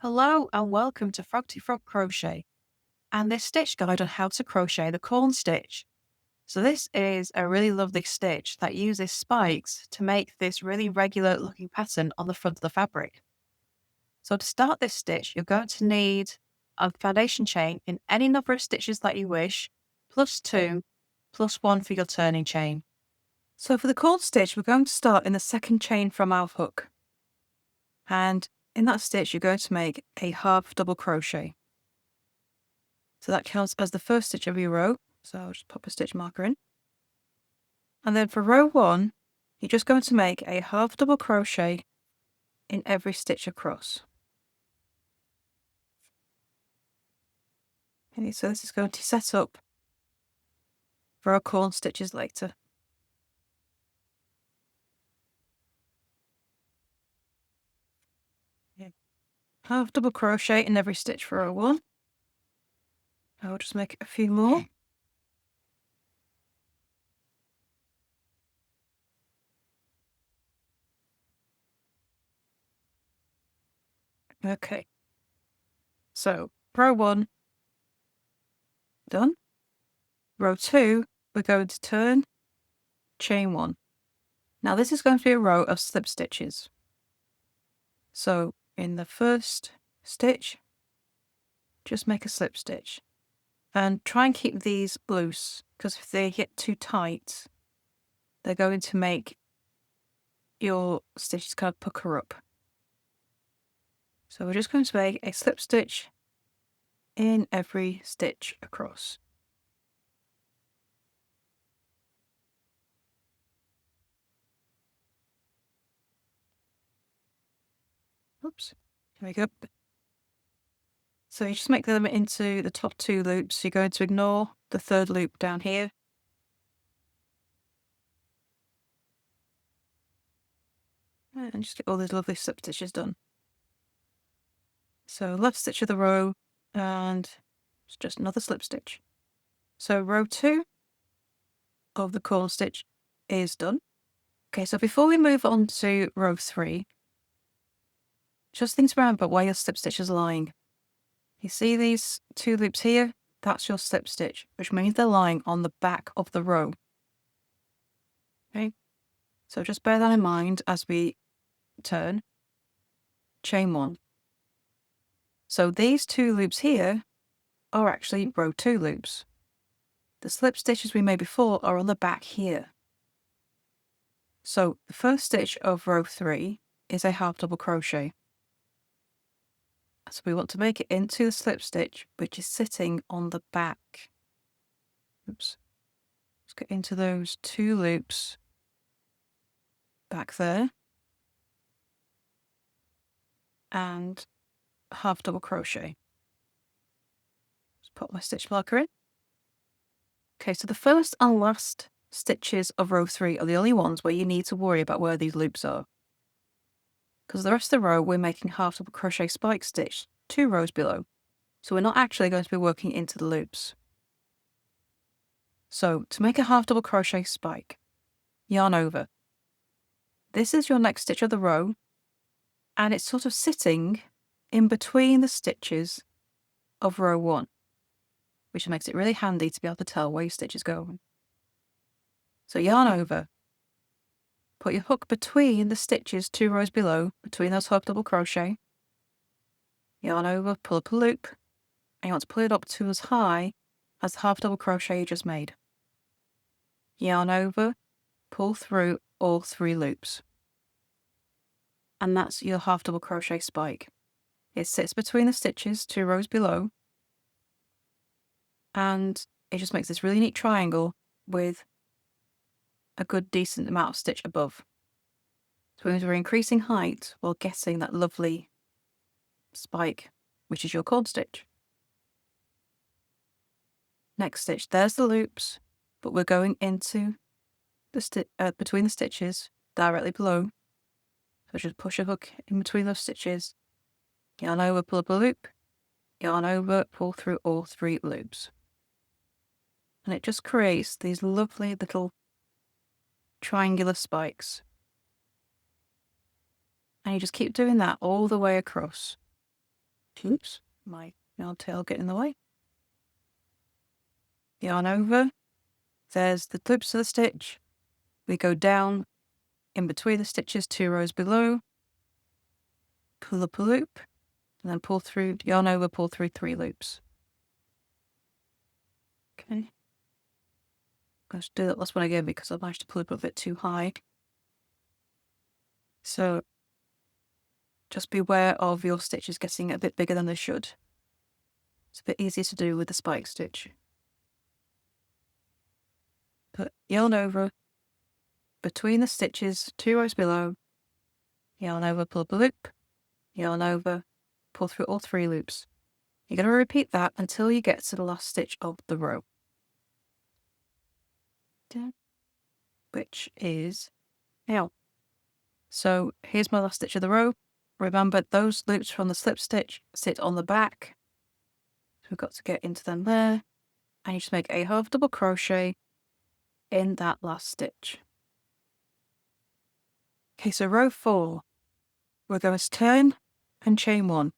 Hello and welcome to Frogty Frog Crochet and this stitch guide on how to crochet the corn stitch. So this is a really lovely stitch that uses spikes to make this really regular looking pattern on the front of the fabric. So to start this stitch, you're going to need a foundation chain in any number of stitches that you wish, plus 2, plus 1 for your turning chain. So for the corn stitch, we're going to start in the second chain from our hook. And in that stitch, you're going to make a half double crochet. So that counts as the first stitch of your row. So I'll just pop a stitch marker in. And then for row 1, you're just going to make a half double crochet in every stitch across. Okay, so this is going to set up for our corn stitches later. Okay. Half double crochet in every stitch for row 1. I'll just make a few more. Okay. So row 1 done. Row 2, we're going to turn, chain 1. Now this is going to be a row of slip stitches. So in the first stitch, just make a slip stitch and try and keep these loose, because if they get too tight, they're going to make your stitches kind of pucker up. So we're just going to make a slip stitch in every stitch across. Oops, here we go. So you just make them into the top 2 loops. You're going to ignore the third loop down here. And just get all these lovely slip stitches done. So left stitch of the row, and it's just another slip stitch. So row 2 of the corn stitch is done. Okay, so before we move on to row 3, just think around about where your slip stitch is lying. You see these 2 loops here? That's your slip stitch, which means they're lying on the back of the row. Okay, so just bear that in mind as we turn, chain 1. So these 2 loops here are actually row 2 loops. The slip stitches we made before are on the back here. So the first stitch of row 3 is a half double crochet. So we want to make it into the slip stitch, which is sitting on the back. Oops. Let's get into those 2 loops back there. And half double crochet. Just put my stitch marker in. Okay, so the first and last stitches of row 3 are the only ones where you need to worry about where these loops are. Because the rest of the row, we're making half double crochet spike stitch 2 rows below. So we're not actually going to be working into the loops. So to make a half double crochet spike, yarn over. This is your next stitch of the row, and it's sort of sitting in between the stitches of row 1, which makes it really handy to be able to tell where your stitch is going. So yarn over. Put your hook between the stitches 2 rows below, between those half double crochet. Yarn over, pull up a loop, and you want to pull it up to as high as the half double crochet you just made. Yarn over, pull through all 3 loops. And that's your half double crochet spike. It sits between the stitches 2 rows below, and it just makes this really neat triangle with a good decent amount of stitch above. So we're increasing height while getting that lovely spike, which is your corn stitch. Next stitch, there's the loops, but we're going into the between the stitches directly below. So just push a hook in between those stitches, yarn over, pull up a loop, yarn over, pull through all 3 loops. And it just creates these lovely little triangular spikes. And you just keep doing that all the way across. Oops, my yarn tail getting in the way. Yarn over. There's the loops of the stitch. We go down in between the stitches 2 rows below, pull up a loop, and then pull through, yarn over, pull through 3 loops. Okay. Let's do that last one again because I managed to pull it up a bit too high. So just beware of your stitches getting a bit bigger than they should. It's a bit easier to do with the spike stitch. Put yarn over, between the stitches 2 rows below, yarn over, pull up a loop, yarn over, pull through all 3 loops. You're going to repeat that until you get to the last stitch of the row, which is now. So here's my last stitch of the row. Remember, those loops from the slip stitch sit on the back. So we've got to get into them there. And you just make a half double crochet in that last stitch. Okay, so row 4, we're going to turn and chain 1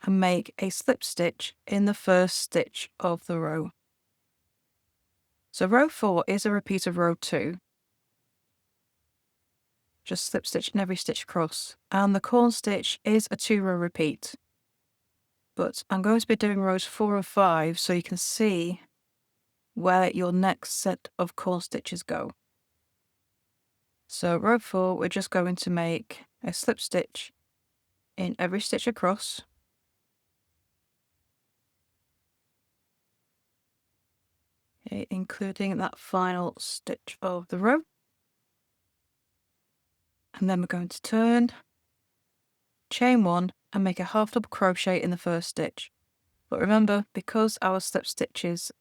and make a slip stitch in the first stitch of the row. So row 4 is a repeat of row 2. Just slip stitch in every stitch across. And the corn stitch is a 2-row repeat. But I'm going to be doing rows 4 and 5 so you can see where your next set of corn stitches go. So row 4, we're just going to make a slip stitch in every stitch across. Okay, including that final stitch of the row. And then we're going to turn, chain 1 and make a half double crochet in the first stitch. But remember, because our slip stitches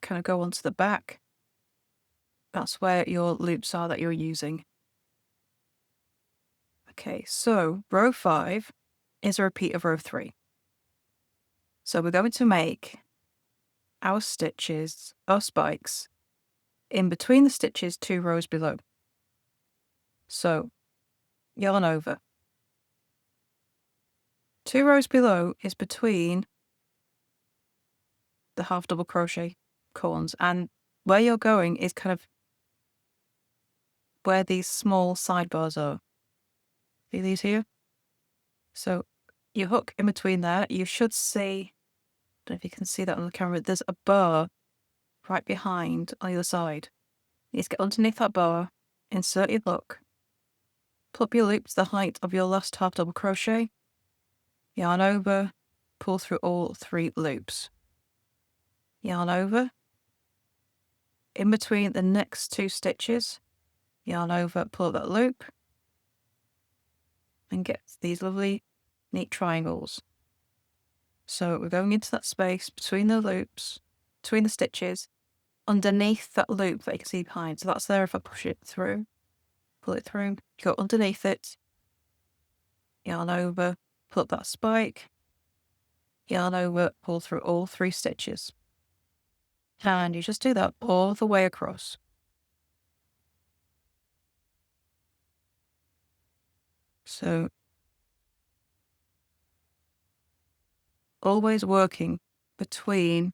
kind of go onto the back, that's where your loops are that you're using. Okay, so row 5 is a repeat of row 3. So we're going to make our stitches, our spikes, in between the stitches 2 rows below. So yarn over. 2 rows below is between the half double crochet corns, and where you're going is kind of where these small sidebars are. See these here? So you hook in between there. You should see, I don't know if you can see that on the camera, there's a bar right behind on the other side. You just get underneath that bar, insert your hook, pull up your loop to the height of your last half double crochet, yarn over, pull through all 3 loops, yarn over, in between the next 2 stitches, yarn over, pull up that loop, and get these lovely neat triangles. So we're going into that space between the loops, between the stitches, underneath that loop that you can see behind. So that's there if I push it through, pull it through, go underneath it, yarn over, pull up that spike, yarn over, pull through all 3 stitches. And you just do that all the way across. So always working between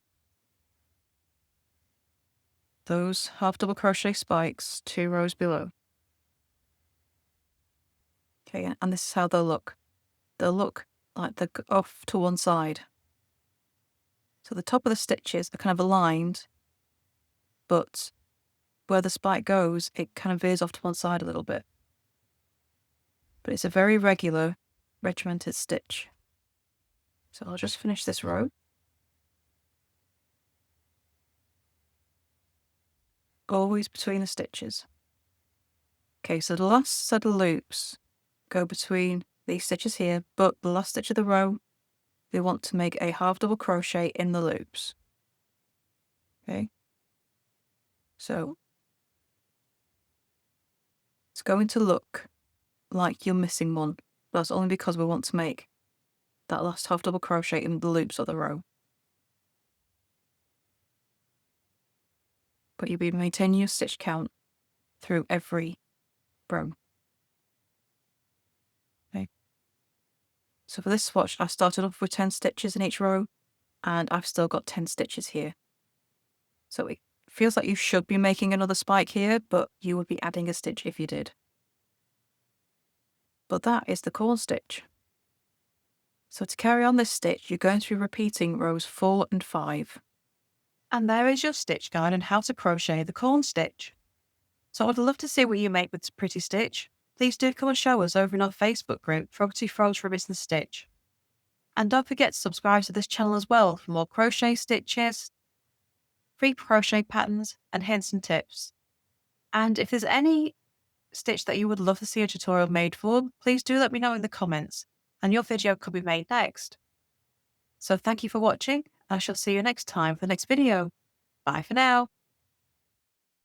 those half double crochet spikes 2 rows below. Okay, and this is how they'll look. They'll look like they're off to one side. So the top of the stitches are kind of aligned, but where the spike goes, it kind of veers off to one side a little bit. But it's a very regular, regimented stitch. So I'll just finish this row. Always between the stitches. Okay, so the last set of loops go between these stitches here, but the last stitch of the row, we want to make a half double crochet in the loops. Okay, so it's going to look like you're missing one. That's only because we want to make that last half double crochet in the loops of the row. But you'll be maintaining your stitch count through every row. Okay. So for this swatch, I started off with 10 stitches in each row, and I've still got 10 stitches here. So it feels like you should be making another spike here, but you would be adding a stitch if you did. But that is the corn stitch. So to carry on this stitch, you're going to be repeating rows 4 and 5. And there is your stitch guide on how to crochet the corn stitch. So I'd love to see what you make with this pretty stitch. Please do come and show us over in our Facebook group, Froggy Frogs for Business Stitch. And don't forget to subscribe to this channel as well for more crochet stitches, free crochet patterns, and hints and tips. And if there's any stitch that you would love to see a tutorial made for, please do let me know in the comments, and your video could be made next. So thank you for watching, and I shall see you next time for the next video. Bye for now.